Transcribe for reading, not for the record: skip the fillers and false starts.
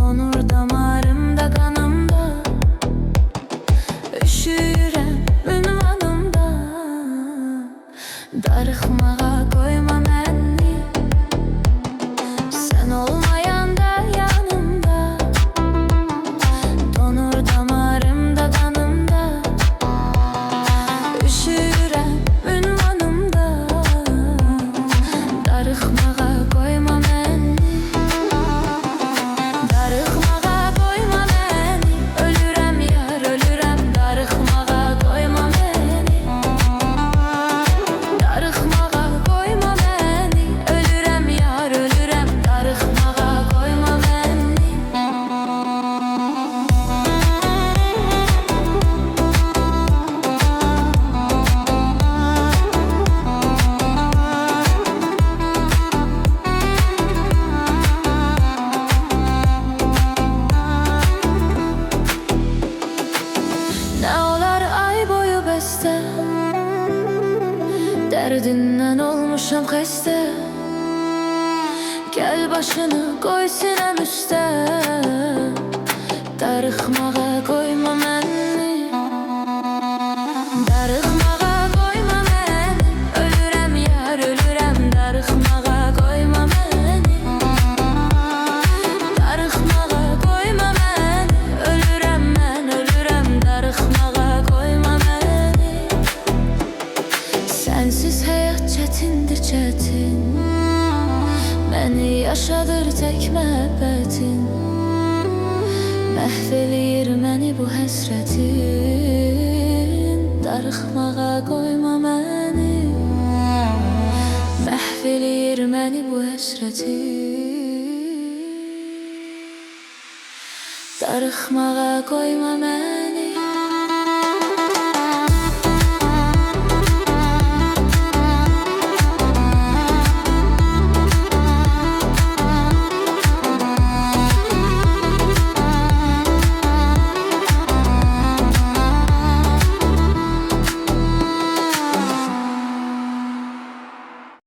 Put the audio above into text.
Donur damarımda, kanımda, üşüyürəm ünvanımda. Darıxmağa qoyma məni, sən olmayanda yanımda. Donur damarımda, kanımda, üşüyürəm ünvanımda. Darıxmağa qoyma məni, darıxmağa qoyma məni. Ölürəm yar, ölürəm, darıxmağa qoyma məni. Darıxmağa qoyma məni. Ölürəm yar, ölürəm, darıxmağa qoyma məni. Nə olar ay boyu bəstə, dərdindən olmuşam xəstə. Gəl başını qoy sinəm üstə, darıxmağa qoyma məni. Darıxmağa qoyma məni. Ölürəm yar, ölürəm, darıxmağa qoyma məni. Darıxmağa qoyma məni. Ölürəm mən, ölürəm, darıxmağa qoyma məni. Sənsiz həyat çətindir, çətin. Məni yaşadır tək məhəbbətin. Məhv eləyir məni bu həsrətin. Darıxmağa qoyma məni. Məhv eləyir məni bu həsrətin. Darıxmağa qoyma məni.